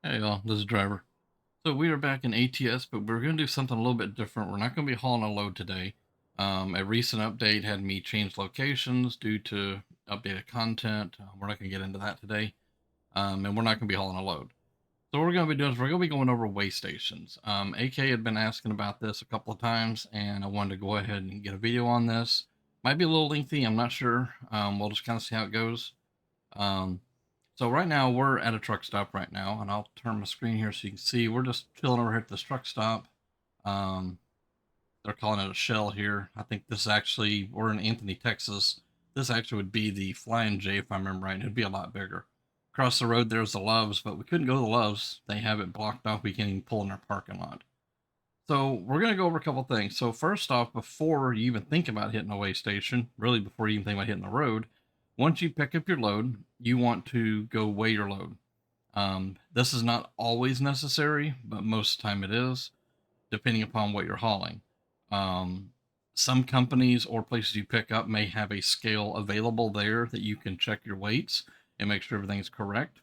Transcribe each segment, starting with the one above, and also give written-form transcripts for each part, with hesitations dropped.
Hey y'all, this is Driver. So we are back in ATS, but we're going to do something a little bit different. We're not going to be hauling a load today. A recent update had me change locations due to updated content. We're not going to get into that today, and we're not going to be hauling a load. So what we're going to be doing is we're going to be going over way stations. AK had been asking about this a couple of times, and I wanted to go ahead and get a video on this. Might be a little lengthy, I'm not sure. We'll just kind of see how it goes. Um, so right now we're at a truck stop right now, and I'll turn my screen here so you can see we're just chilling over here at this truck stop. Um, they're calling it a shell here. I think this actually, we're in Anthony, Texas. This actually would be the Flying J if I remember right. It'd be a lot bigger. Across the road there's the Loves, but we couldn't go to the Loves. They have it blocked off. We can't even pull in our parking lot. So we're gonna go over a couple things. So first off, before you even think about hitting a way station, really before you even think about hitting the road, once you pick up your load, you want to go weigh your load. This is not always necessary, but most of the time it is, depending upon what you're hauling. Um, some companies or places you pick up may have a scale available there that you can check your weights and make sure everything's correct.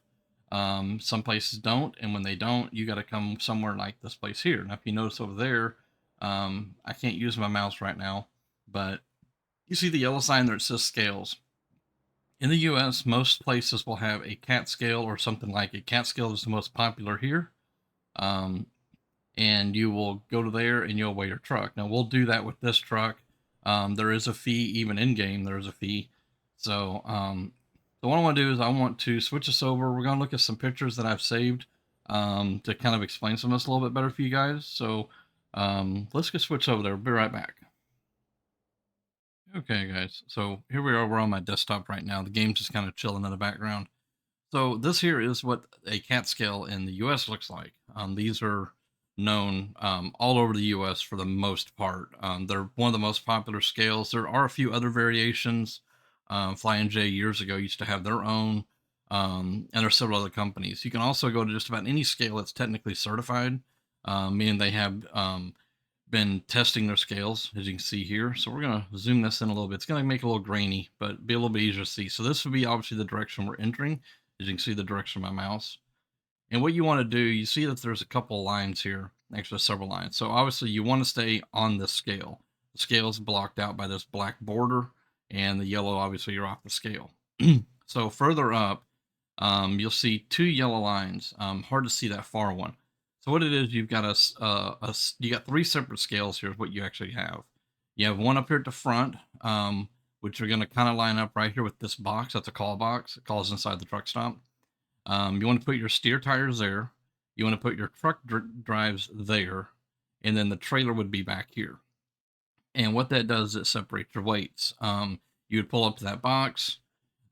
Some places don't, and when they don't, you got to come somewhere like this place here. Now, if you notice over there, I can't use my mouse right now, but you see the yellow sign there, it says scales. In the US, most places will have a cat scale or something like it. Cat scale is the most popular here. Um, and you will go to there and you'll weigh your truck. Now, we'll do that with this truck. There is a fee, even in game, there is a fee. So what I want to do is I want to switch this over. We're going to look at some pictures that I've saved to kind of explain some of this a little bit better for you guys. So let's get switched over there. We'll be right back. Okay, guys. So here we are. We're on my desktop right now. The game's just kind of chilling in the background. So this here is what a cat scale in the U.S. looks like. These are known all over the U.S. for the most part. They're one of the most popular scales. There are a few other variations. Flying J years ago used to have their own, and there's several other companies. You can also go to just about any scale that's technically certified, meaning they have been testing their scales, as you can see here. So we're going to zoom this in a little bit. It's going to make it a little grainy, but be a little bit easier to see. So this would be obviously the direction we're entering. As you can see the direction of my mouse. And what you want to do, you see that there's a couple of lines here, actually several lines. So obviously you want to stay on this scale. The scale is blocked out by this black border, and the yellow, obviously you're off the scale. So further up, you'll see two yellow lines. Hard to see that far one. So what it is, you've got you got three separate scales here is what you actually have. You have one up here at the front, which are going to kind of line up right here with this box. That's a call box. It calls inside the truck stop. You want to put your steer tires there. You want to put your truck drives there, and then the trailer would be back here. And what that does is it separates your weights. You would pull up to that box.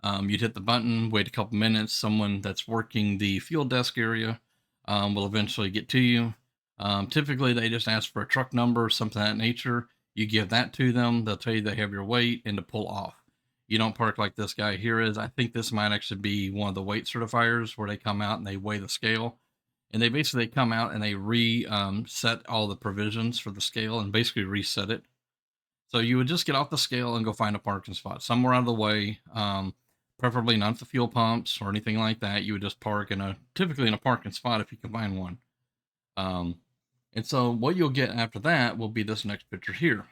You'd hit the button, wait a couple minutes. Someone that's working the fuel desk area will eventually get to you. Typically, they just ask for a truck number or something of that nature. You give that to them. They'll tell you they have your weight and to pull off. You don't park like this guy here is. I think this might actually be one of the weight certifiers where they come out and they weigh the scale. And they basically come out and they set all the provisions for the scale and basically reset it. So you would just get off the scale and go find a parking spot somewhere out of the way, preferably not the fuel pumps or anything like that. You would just park typically in a parking spot if you can find one. And so what you'll get after that will be this next picture here.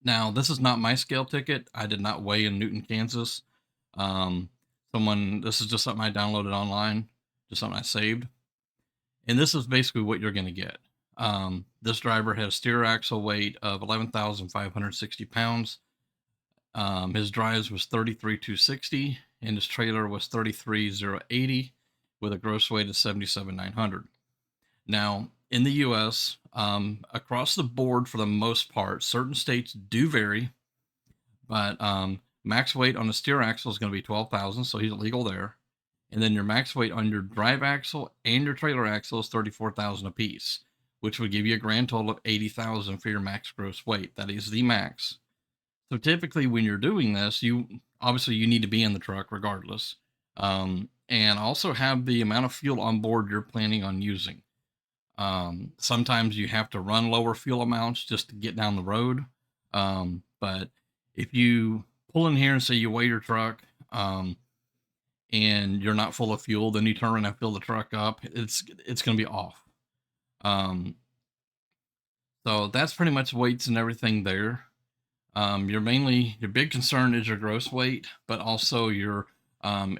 Now, this is not my scale ticket. I did not weigh in Newton, Kansas. This is just something I downloaded online, just something I saved. And this is basically what you're going to get. This driver had a steer axle weight of 11,560 pounds. His drives was 33,260, and his trailer was 33,080 with a gross weight of 77,900. Now, in the US, across the board for the most part, certain states do vary, but max weight on the steer axle is going to be 12,000, so he's legal there. And then your max weight on your drive axle and your trailer axle is 34,000 apiece, which would give you a grand total of 80,000 for your max gross weight. That is the max. So typically when you're doing this, you need to be in the truck regardless. And also have the amount of fuel on board you're planning on using. Sometimes you have to run lower fuel amounts just to get down the road. But if you pull in here and say you weigh your truck, and you're not full of fuel, then you turn around and fill the truck up, it's going to be off. Um, so that's pretty much weights and everything there. Your big concern is your gross weight, but also your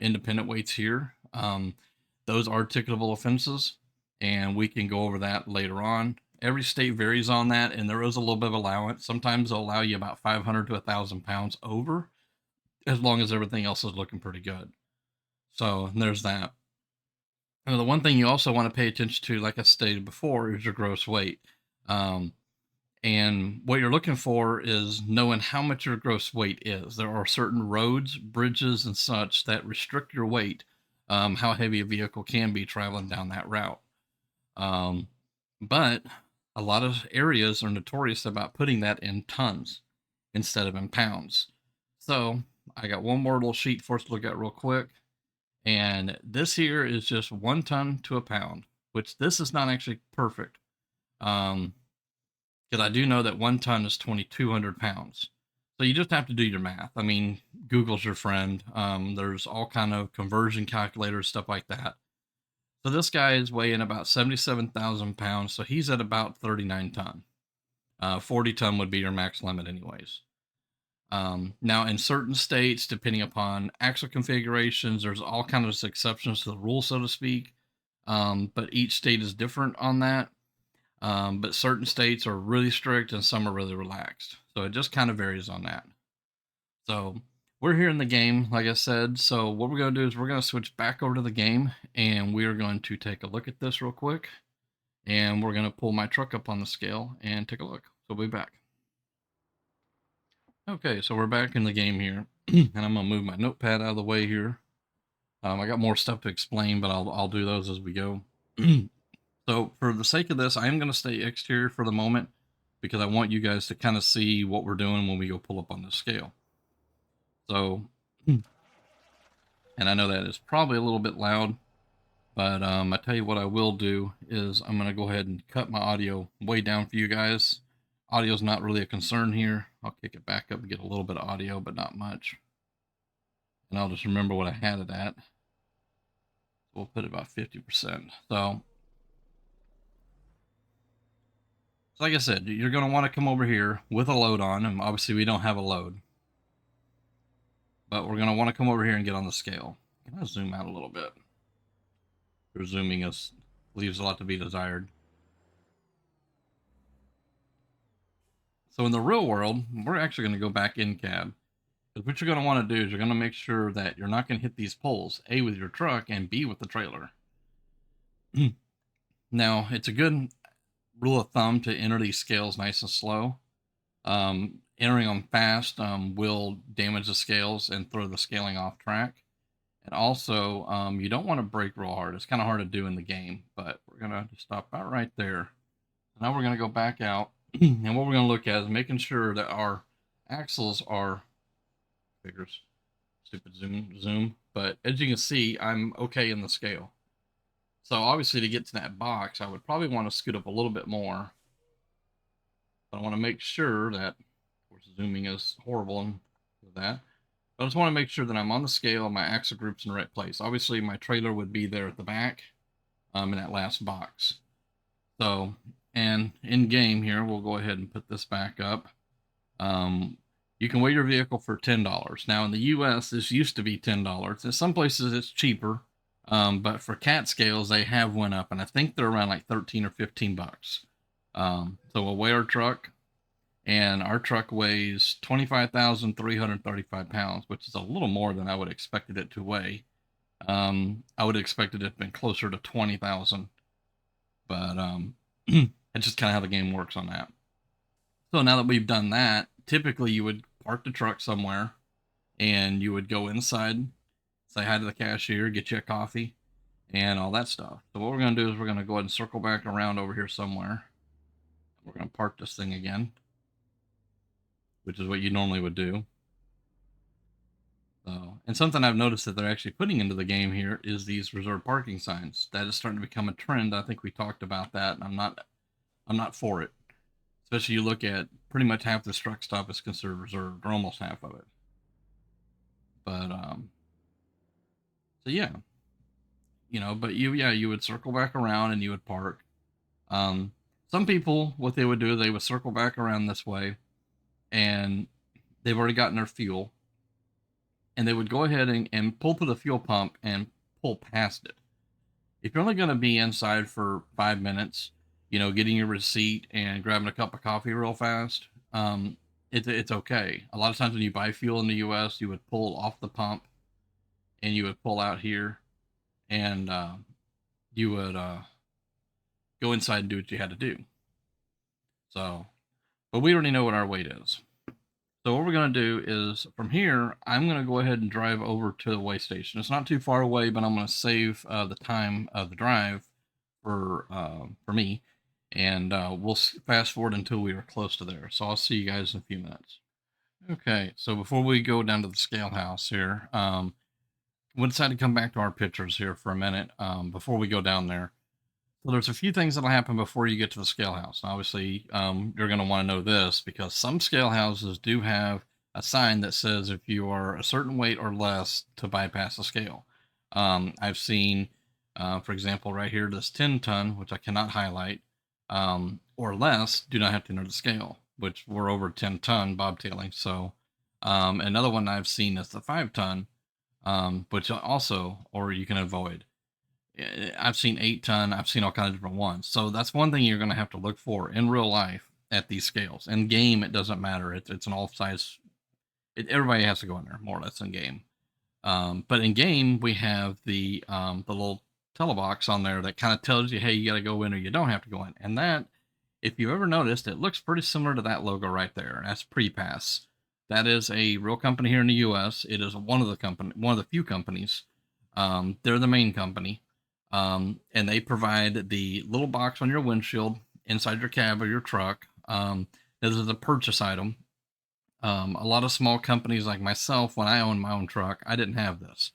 independent weights here. Those are ticketable offenses, and we can go over that later on. Every state varies on that, and there is a little bit of allowance. Sometimes they'll allow you about 500 to 1,000 pounds over, as long as everything else is looking pretty good. So there's that. And the one thing you also want to pay attention to, like I stated before, is your gross weight. Um, and what you're looking for is knowing how much your gross weight is. There are certain roads, bridges, and such that restrict your weight, how heavy a vehicle can be traveling down that route. Um, but a lot of areas are notorious about putting that in tons instead of in pounds. So I got one more little sheet for us to look at real quick. And this here is just 1 ton to a pound, which this is not actually perfect. Because I do know that 1 ton is 2,200 pounds. So you just have to do your math. I mean, Google's your friend. There's all kind of conversion calculators, stuff like that. So this guy is weighing about 77,000 pounds. So he's at about 39 ton. 40 ton would be your max limit anyways. Now in certain states, depending upon axle configurations, there's all kinds of exceptions to the rule, so to speak. But each state is different on that. But certain states are really strict and some are really relaxed. So it just kind of varies on that. So we're here in the game, like I said. So what we're going to do is we're going to switch back over to the game and we're going to take a look at this real quick. And we're going to pull my truck up on the scale and take a look. So we'll be back. Okay, so we're back in the game here. And I'm going to move my notepad out of the way here. I got more stuff to explain, but I'll do those as we go. So for the sake of this, I am going to stay exterior for the moment because I want you guys to kind of see what we're doing when we go pull up on the scale. So, and I know that is probably a little bit loud, but I tell you what I will do is I'm going to go ahead and cut my audio way down for you guys. Audio is not really a concern here. I'll kick it back up and get a little bit of audio, but not much. And I'll just remember what I had it at. We'll put it about 50%. So like I said, you're going to want to come over here with a load on, and obviously we don't have a load. But we're going to want to come over here and get on the scale. Can I zoom out a little bit? Zooming leaves a lot to be desired. So in the real world, we're actually going to go back in cab. Because what you're going to want to do is you're going to make sure that you're not going to hit these poles, A, with your truck, and B, with the trailer. Now, it's a good rule of thumb to enter these scales nice and slow. Entering them fast will damage the scales and throw the scaling off track. And also, you don't want to brake real hard. It's kind of hard to do in the game, but we're going to stop about right there. Now we're going to go back out. And what we're going to look at is making sure that our axles are, figures, stupid zoom. But as you can see, I'm okay in the scale. So obviously to get to that box, I would probably want to scoot up a little bit more. But I want to make sure that, of course, zooming is horrible and that. But I just want to make sure that I'm on the scale, my axle group's in the right place. Obviously, my trailer would be there at the back, in that last box. So, and in game here, we'll go ahead and put this back up. You can weigh your vehicle for $10. Now, in the U.S., this used to be $10. In some places, it's cheaper. But for cat scales, they have went up, and I think they're around like 13 or 15 bucks. So we'll weigh our truck, and our truck weighs 25,335 pounds, which is a little more than I would have expected it to weigh. I would have expected it to have been closer to 20,000, but it's just kind of how the game works on that. So now that we've done that, typically you would park the truck somewhere, and you would go inside, say hi to the cashier, get you a coffee, and all that stuff. So what we're going to do is we're going to go ahead and circle back around over here somewhere. We're going to park this thing again, which is what you normally would do. So, and something I've noticed that they're actually putting into the game here is these reserved parking signs. That is starting to become a trend. I think we talked about that, and I'm not for it. Especially you look at pretty much half this truck stop is considered reserved, or almost half of it. But So yeah, but you would circle back around and you would park. Um, some people, what they would do, they would circle back around this way, and they've already gotten their fuel, and they would go ahead and pull to the fuel pump and pull past it. If you're only going to be inside for 5 minutes, getting your receipt and grabbing a cup of coffee real fast, it's okay. A lot of times when you buy fuel in the U.S., you would pull off the pump and you would pull out here, and you would go inside and do what you had to do. So, but we already know what our weight is. So what we're going to do is from here, I'm going to go ahead and drive over to the weigh station. It's not too far away, but I'm going to save the time of the drive for me, and we'll fast forward until we are close to there. So I'll see you guys in a few minutes. Okay, so before we go down to the scale house here, we'll decide to come back to our pictures here for a minute before we go down there. So there's a few things that'll happen before you get to the scale house. And obviously, you're going to want to know this because some scale houses do have a sign that says if you are a certain weight or less to bypass the scale. I've seen, for example, right here, this 10-ton, which I cannot highlight, or less, do not have to enter the scale, which we're over 10-ton bobtailing. So another one I've seen is the 5-ton, which also, or you can avoid. I've seen 8-ton. I've seen all kinds of different ones. So that's one thing you're going to have to look for in real life at these scales. In game, it doesn't matter. It's an all size. Everybody has to go in there more or less in game. But in game, we have the little telebox on there that kind of tells you, hey, you got to go in or you don't have to go in. And that, if you've ever noticed, it looks pretty similar to that logo right there. And that's Prepass. That is a real company here in the U.S. It is one of the few companies. They're the main company. And they provide the little box on your windshield inside your cab or your truck. This is a purchase item. A lot of small companies like myself, when I owned my own truck, I didn't have this.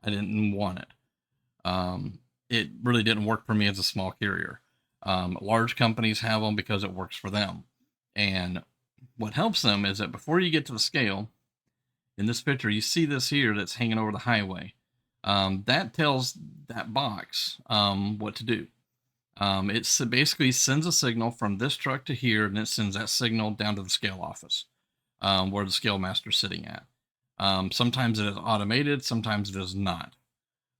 I didn't want it. It really didn't work for me as a small carrier. Large companies have them because it works for them. And what helps them is that before you get to the scale, in this picture, you see this here that's hanging over the highway. That tells that box what to do. It basically sends a signal from this truck to here, and it sends that signal down to the scale office where the scale master's sitting at. Sometimes it is automated, sometimes it is not.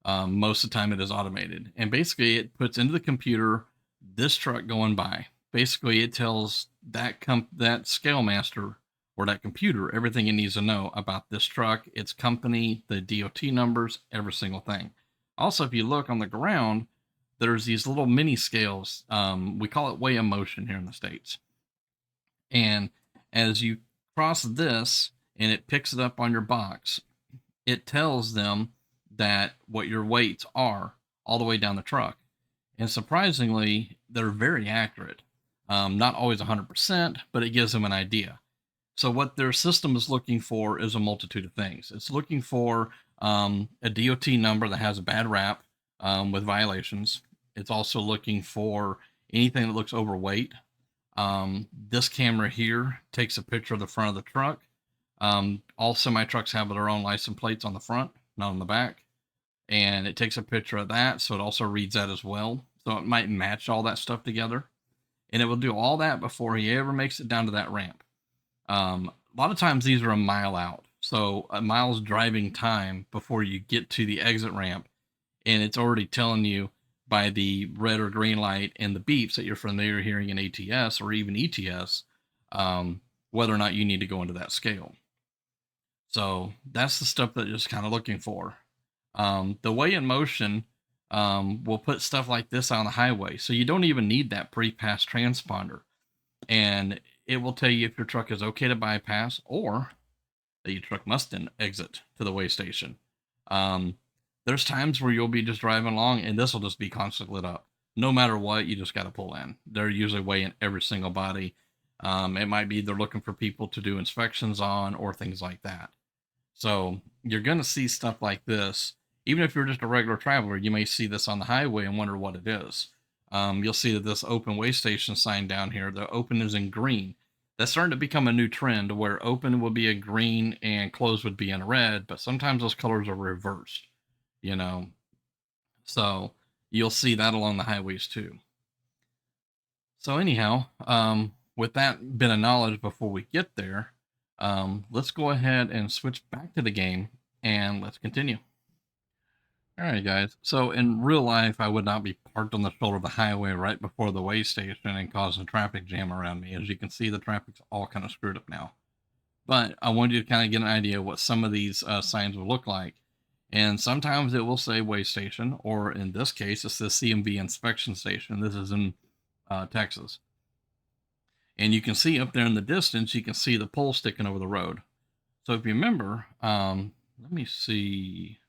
Most of the time it is automated. And basically it puts into the computer this truck going by. Basically it tells that scale master or that computer everything it needs to know about this truck, its company, the DOT numbers, every single thing. Also, if you look on the ground, there's these little mini scales. We call it weigh in motion here in the States. And as you cross this and it picks it up on your box, it tells them that what your weights are all the way down the truck. And surprisingly, they're very accurate. Not always 100%, but it gives them an idea. So what their system is looking for is a multitude of things. It's looking for a DOT number that has a bad rap with violations. It's also looking for anything that looks overweight. This camera here takes a picture of the front of the truck. All semi trucks have their own license plates on the front, not on the back. And it takes a picture of that. So it also reads that as well. So it might match all that stuff together. And it will do all that before he ever makes it down to that ramp. A lot of times these are a mile out. So a mile's driving time before you get to the exit ramp. And it's already telling you by the red or green light and the beeps that you're familiar hearing in ATS or even ETS, whether or not you need to go into that scale. So that's the stuff that you're just kind of looking for. The weigh in motion will put stuff like this on the highway. So you don't even need that pre-pass transponder. And it will tell you if your truck is okay to bypass or that your truck must exit to the weigh station. There's times where you'll be just driving along and this will just be constantly lit up. No matter what, you just got to pull in. They're usually weighing every single body. It might be they're looking for people to do inspections on or things like that. So you're going to see stuff like this. Even if you're just a regular traveler, you may see this on the highway and wonder what it is. You'll see that this open weigh station sign down here, the open is in green. That's starting to become a new trend where open will be a green and closed would be in red, but sometimes those colors are reversed. you know. So you'll see that along the highways too. So anyhow, with that bit of knowledge before we get there, let's go ahead and switch back to the game and let's continue. All right, guys. So in real life, I would not be parked on the shoulder of the highway right before the way station and causing a traffic jam around me. As you can see, the traffic's all kind of screwed up now. But I wanted you to kind of get an idea what some of these signs will look like. And sometimes it will say way station, or in this case, it's the CMV inspection station. This is in Texas. And you can see up there in the distance, you can see the pole sticking over the road. So if you remember, let me see.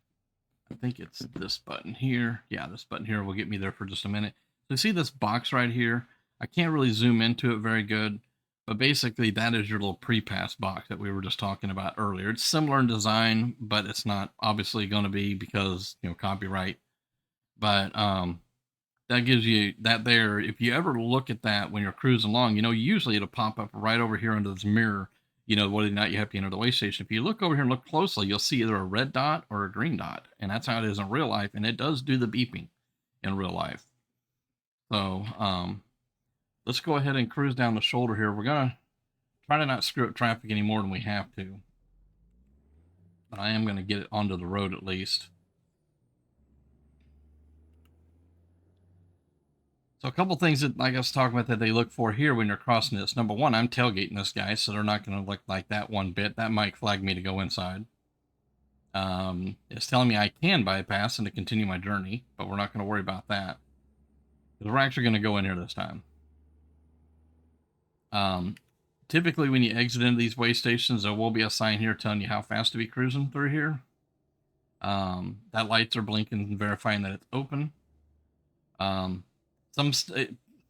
I think it's this button here. Yeah, this button here will get me there for just a minute. So you see this box right here? I can't really zoom into it very good, but basically that is your little pre-pass box that we were just talking about earlier. It's similar in design, but it's not obviously going to be because, copyright. But that gives you that there. If you ever look at that when you're cruising along, usually it'll pop up right over here under this mirror, whether or not you have to enter the way station. If you look over here and look closely, you'll see either a red dot or a green dot. And that's how it is in real life. And it does do the beeping in real life. So let's go ahead and cruise down the shoulder here. We're going to try to not screw up traffic any more than we have to. But I am going to get it onto the road at least. So a couple things that, like I was talking about, that they look for here when you're crossing this. Number one, I'm tailgating this guy, so they're not going to look like that one bit. That might flag me to go inside. It's telling me I can bypass and to continue my journey, but we're not going to worry about that, because we're actually going to go in here this time. Typically, when you exit into these way stations, there will be a sign here telling you how fast to be cruising through here. That lights are blinking and verifying that it's open. Some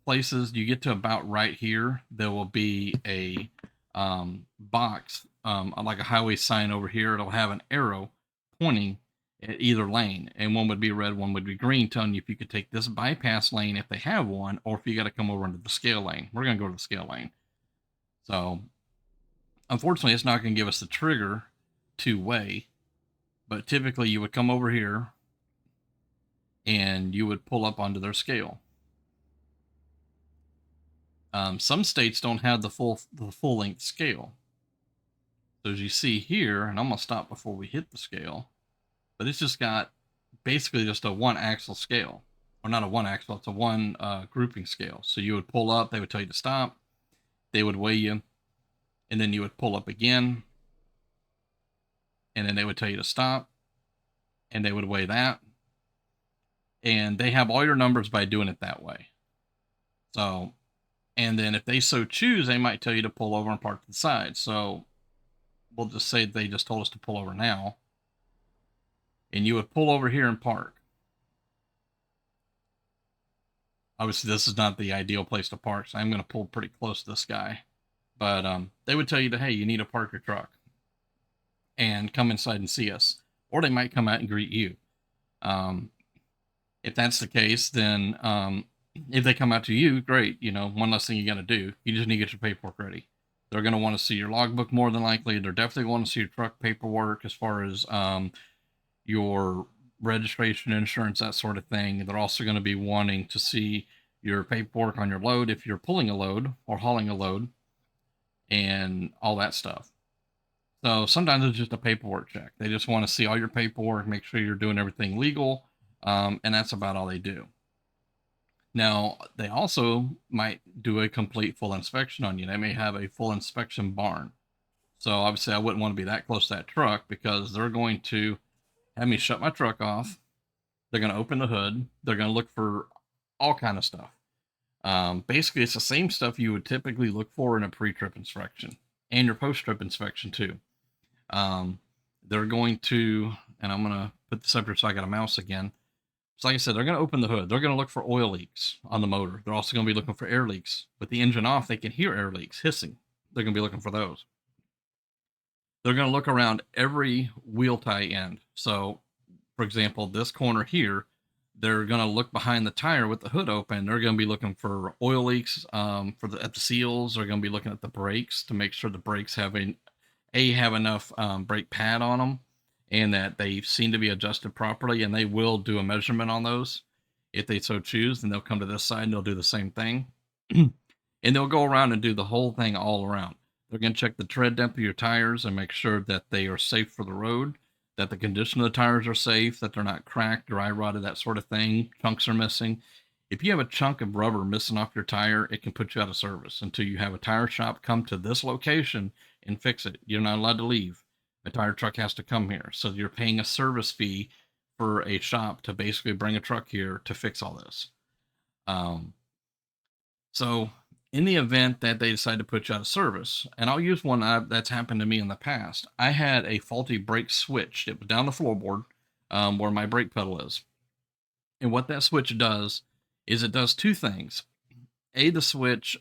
places you get to about right here, there will be a box, like a highway sign over here. It'll have an arrow pointing at either lane, and one would be red, one would be green, telling you if you could take this bypass lane if they have one, or if you got to come over into the scale lane. We're going to go to the scale lane. So unfortunately, it's not going to give us the trigger two-way, but typically you would come over here and you would pull up onto their scale. Some states don't have the full length scale. So as you see here, and I'm gonna stop before we hit the scale, but it's just got basically just a one axle scale, or not a one axle, it's a one grouping scale. So you would pull up, they would tell you to stop, they would weigh you, and then you would pull up again, and then they would tell you to stop, and they would weigh that, and they have all your numbers by doing it that way. So, and then if they so choose, they might tell you to pull over and park to the side. So we'll just say they just told us to pull over now, and you would pull over here and park. Obviously, this is not the ideal place to park, so I'm going to pull pretty close to this guy. But they would tell you to, hey, you need to park your truck and come inside and see us. Or they might come out and greet you. If that's the case, then if they come out to you, great. One less thing you got to do. You just need to get your paperwork ready. They're going to want to see your logbook more than likely. They're definitely going to see your truck paperwork as far as your registration, insurance, that sort of thing. They're also going to be wanting to see your paperwork on your load if you're pulling a load or hauling a load and all that stuff. So sometimes it's just a paperwork check. They just want to see all your paperwork, make sure you're doing everything legal, and that's about all they do. Now, they also might do a complete full inspection on you. They may have a full inspection barn. So obviously I wouldn't want to be that close to that truck, because they're going to have me shut my truck off. They're going to open the hood. They're going to look for all kind of stuff. Basically, it's the same stuff you would typically look for in a pre-trip inspection and your post-trip inspection too. They're going to, and I'm going to put this up here so I got a mouse again. So like I said, they're going to open the hood. They're going to look for oil leaks on the motor. They're also going to be looking for air leaks. With the engine off, they can hear air leaks hissing. They're going to be looking for those. They're going to look around every wheel tie end. So, for example, this corner here, they're going to look behind the tire with the hood open. They're going to be looking for oil leaks at the seals. They're going to be looking at the brakes to make sure the brakes have enough brake pad on them. and that they seem to be adjusted properly, and they will do a measurement on those if they so choose. Then they'll come to this side and they'll do the same thing. And they'll go around and do the whole thing all around. They're going to check the tread depth of your tires and make sure that they are safe for the road, that the condition of the tires are safe, that they're not cracked, dry rotted, that sort of thing. Chunks are missing. If you have a chunk of rubber missing off your tire, it can put you out of service until you have a tire shop come to this location and fix it. You're not allowed to leave. A tire truck has to come here. So you're paying a service fee for a shop to basically bring a truck here to fix all this. Um, so in the event that they decide to put you out of service, and I'll use one that's happened to me in the past, I had a faulty brake switch. It was down the floorboard where my brake pedal is. And what that switch does is it does two things. The switch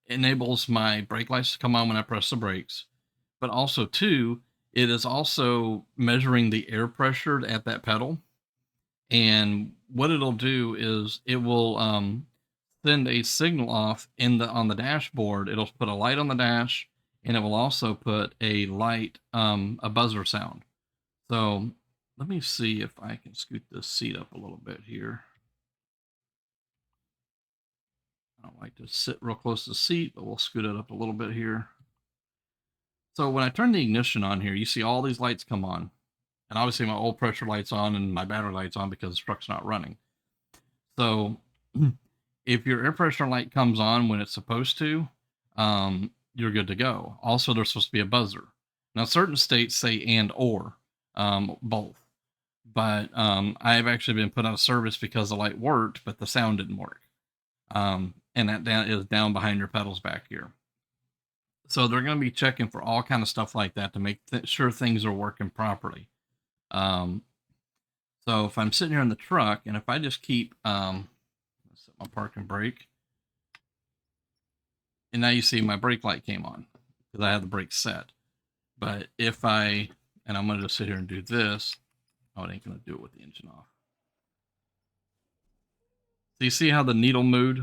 enables my brake lights to come on when I press the brakes, but also two, it is also measuring the air pressure at that pedal. And what it'll do is it will send a signal off on the dashboard. It'll put a light on the dash, and it will also put a light, a buzzer sound. So let me see if I can scoot this seat up a little bit here. I don't like to sit real close to the seat, but we'll scoot it up a little bit here. So when I turn the ignition on here, you see all these lights come on. And obviously my oil pressure light's on and my battery light's on because the truck's not running. So if your air pressure light comes on when it's supposed to, you're good to go. Also, there's supposed to be a buzzer. Now, certain states say and or both. But I've actually been put out of service because the light worked, but the sound didn't work. And that is down behind your pedals back here. So they're going to be checking for all kind of stuff like that to make sure things are working properly. So if I'm sitting here in the truck, and if I just keep set my park and brake, and now you see my brake light came on because I have the brake set. But if and I'm going to just sit here and do this. Oh, it ain't going to do it with the engine off. So you see how the needle moved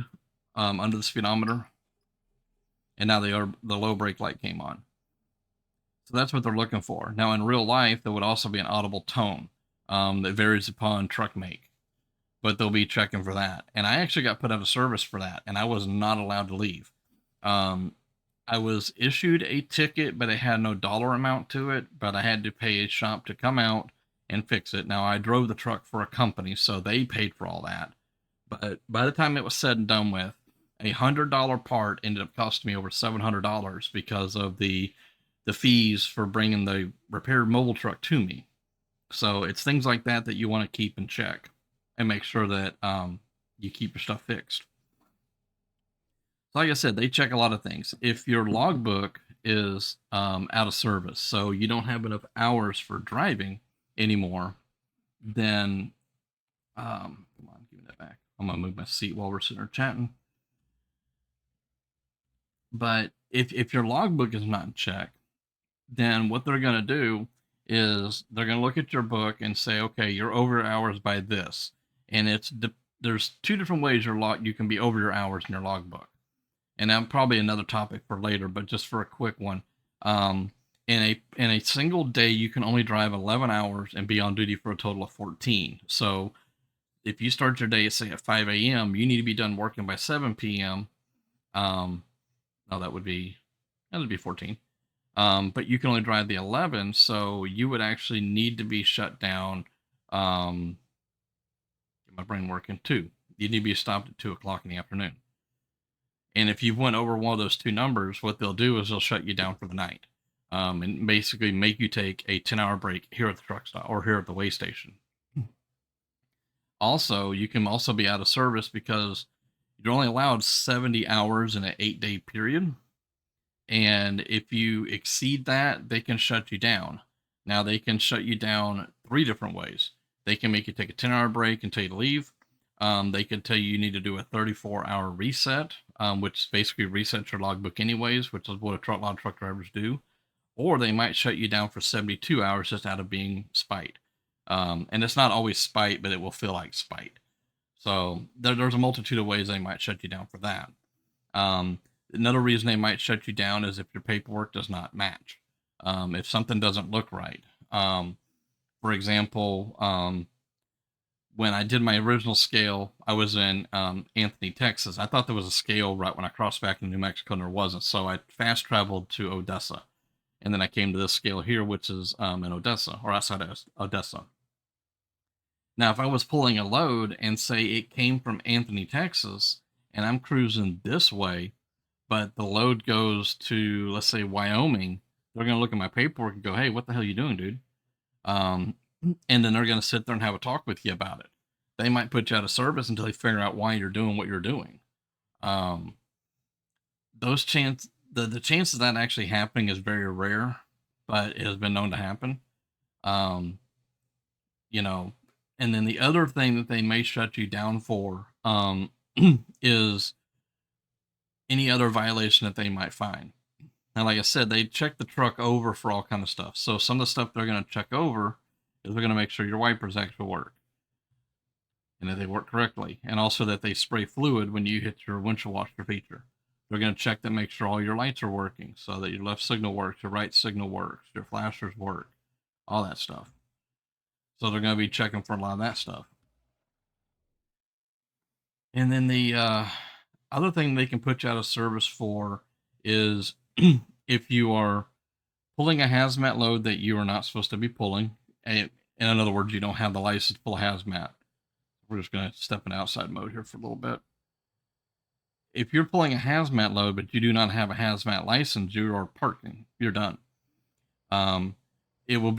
under the speedometer? And now the low brake light came on. So that's what they're looking for. Now in real life, there would also be an audible tone that varies upon truck make, but they'll be checking for that. And I actually got put out of service for that, and I was not allowed to leave. I was issued a ticket, but it had no dollar amount to it, but I had to pay a shop to come out and fix it. Now I drove the truck for a company, so they paid for all that. But by the time it was said and done with, $100 part ended up costing me over $700 because of the fees for bringing the repaired mobile truck to me. So it's things like that that you want to keep in check and make sure that you keep your stuff fixed. So like I said, they check a lot of things. If your logbook is out of service, so you don't have enough hours for driving anymore, then come on, give me that back. I'm gonna move my seat while we're sitting there chatting. But if your logbook is not in check, then what they're going to do is they're going to look at your book and say, okay, you're over your hours by this. And there's two different ways you can be over your hours in your logbook. And that's probably another topic for later, but just for a quick one. In a single day, you can only drive 11 hours and be on duty for a total of 14. So if you start your day, say at 5 a.m., you need to be done working by 7 p.m. No, that would be 14. But you can only drive the 11, so you would actually need to be shut down. Get my brain working too. You need to be stopped at 2 o'clock in the afternoon. And if you went over one of those two numbers, what they'll do is they'll shut you down for the night, and basically make you take a 10-hour break here at the truck stop or here at the way station. Also, you can also be out of service because you're only allowed 70 hours in an 8-day period. And if you exceed that, they can shut you down. Now, they can shut you down 3 different ways. They can make you take a 10-hour break and tell you to leave. They can tell you need to do a 34-hour reset, which basically resets your logbook anyways, which is what a lot of truck drivers do. Or they might shut you down for 72 hours just out of being spite. And it's not always spite, but it will feel like spite. So there's a multitude of ways they might shut you down for that. Another reason they might shut you down is if your paperwork does not match. If something doesn't look right. For example, when I did my original scale, I was in Anthony, Texas. I thought there was a scale right when I crossed back into New Mexico, and there wasn't. So I fast traveled to Odessa, and then I came to this scale here, which is in Odessa or outside of Odessa. Now, if I was pulling a load and say it came from Anthony, Texas, and I'm cruising this way, but the load goes to, let's say, Wyoming, they're going to look at my paperwork and go, "Hey, what the hell are you doing, dude?" Um, and then they're going to sit there and have a talk with you about it. They might put you out of service until they figure out why you're doing what you're doing. Um, the chances of that actually happening is very rare, but it has been known to happen. Um, you know, and then the other thing that they may shut you down for is any other violation that they might find. Now, like I said, they check the truck over for all kind of stuff. So some of the stuff they're going to check over is they're going to make sure your wipers actually work and that they work correctly, and also that they spray fluid when you hit your windshield washer feature. They're going to check to make sure all your lights are working, so that your left signal works, your right signal works, your flashers work, all that stuff. So they're going to be checking for a lot of that stuff. And then the other thing they can put you out of service for is if you are pulling a hazmat load that you are not supposed to be pulling. In other words, you don't have the license to pull hazmat. We're just going to step in outside mode here for a little bit. If you're pulling a hazmat load, but you do not have a hazmat license, you are parking. You're done. You will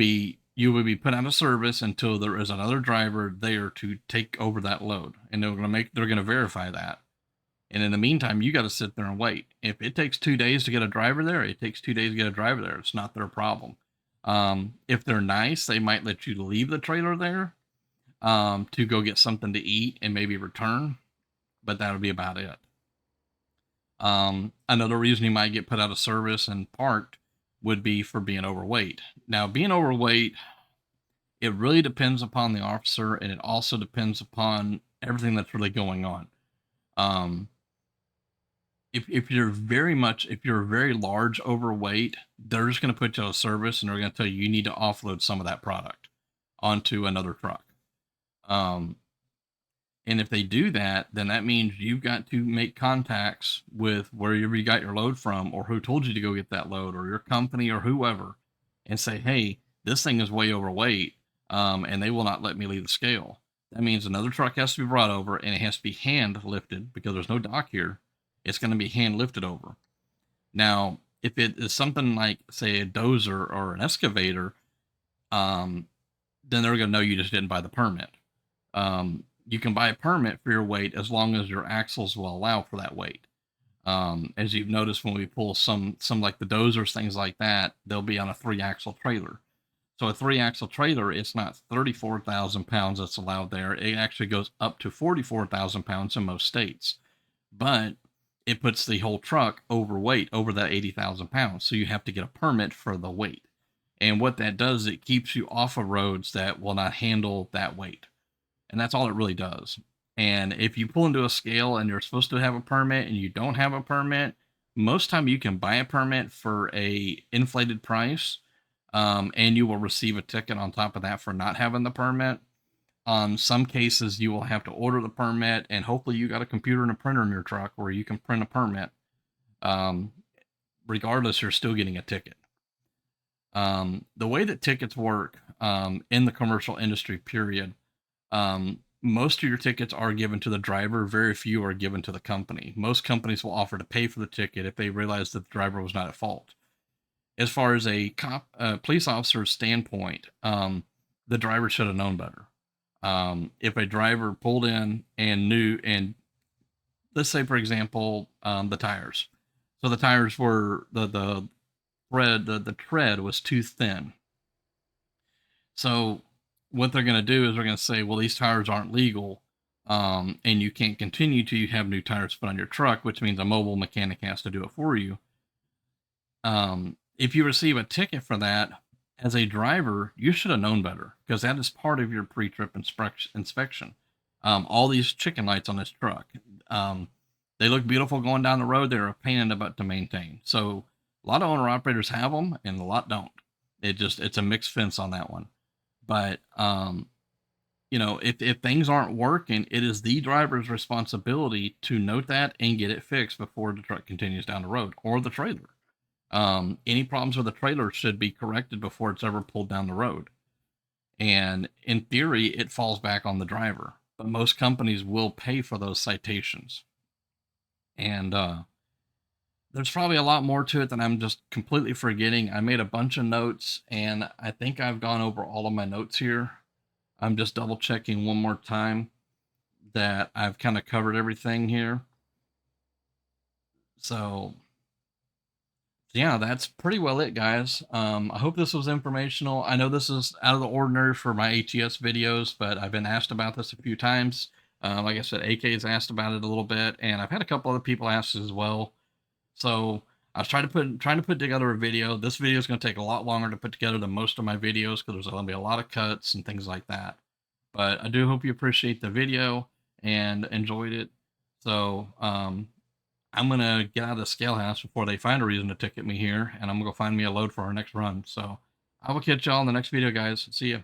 be put out of service until there is another driver there to take over that load, and they're going to verify that. And in the meantime, you got to sit there and wait. If it takes 2 days to get a driver there, it takes 2 days to get a driver there. It's not their problem. If they're nice, they might let you leave the trailer there to go get something to eat and maybe return, but that'll be about it. Another reason you might get put out of service and parked would be for being overweight. Now, being overweight, it really depends upon the officer, and it also depends upon everything that's really going on. If you're very large overweight, they're just going to put you out of service, and they're going to tell you you need to offload some of that product onto another truck. And if they do that, then that means you've got to make contacts with wherever you got your load from, or who told you to go get that load, or your company, or whoever, and say, "Hey, this thing is way overweight, and they will not let me leave the scale." That means another truck has to be brought over, and it has to be hand lifted because there's no dock here. It's going to be hand lifted over. Now, if it is something like, say, a dozer or an excavator, then they're going to know you just didn't buy the permit. You can buy a permit for your weight as long as your axles will allow for that weight. As you've noticed, when we pull some like the dozers, things like that, they'll be on a 3-axle trailer. So a 3-axle trailer, it's not 34,000 pounds that's allowed there. It actually goes up to 44,000 pounds in most states. But it puts the whole truck overweight, over that 80,000 pounds. So you have to get a permit for the weight. And what that does, it keeps you off of roads that will not handle that weight. And that's all it really does. And if you pull into a scale and you're supposed to have a permit and you don't have a permit, most time you can buy a permit for a inflated price, and you will receive a ticket on top of that for not having the permit. On some cases, you will have to order the permit, and hopefully you got a computer and a printer in your truck where you can print a permit. Regardless, you're still getting a ticket. The way that tickets work in the commercial industry, period, most of your tickets are given to the driver. Very few are given to the company. Most companies will offer to pay for the ticket if they realize that the driver was not at fault. As far as a police officer's standpoint, the driver should have known better. If a driver pulled in and knew, and let's say, for example, the tires. So the tires were the tread was too thin. So what they're going to do is they're going to say, well, these tires aren't legal, and you can't continue till you have new tires put on your truck, which means a mobile mechanic has to do it for you. If you receive a ticket for that, as a driver, you should have known better, because that is part of your pre-trip inspection. All these chicken lights on this truck, they look beautiful going down the road. They're a pain in the butt to maintain. So a lot of owner operators have them, and a lot don't. It's a mixed fence on that one. But if things aren't working, it is the driver's responsibility to note that and get it fixed before the truck continues down the road, or the trailer. Any problems with the trailer should be corrected before it's ever pulled down the road. And in theory, it falls back on the driver. But most companies will pay for those citations. And there's probably a lot more to it that I'm just completely forgetting. I made a bunch of notes, and I think I've gone over all of my notes here. I'm just double checking one more time that I've kind of covered everything here. So yeah, that's pretty well it, guys. I hope this was informational. I know this is out of the ordinary for my ATS videos, but I've been asked about this a few times. Like I said, AK's asked about it a little bit, and I've had a couple other people ask as well. So I was trying to put together a video. This video is going to take a lot longer to put together than most of my videos because there's going to be a lot of cuts and things like that. But I do hope you appreciate the video and enjoyed it. So I'm gonna get out of the scale house before they find a reason to ticket me here, and I'm gonna go find me a load for our next run. So I will catch y'all in the next video, guys. See ya.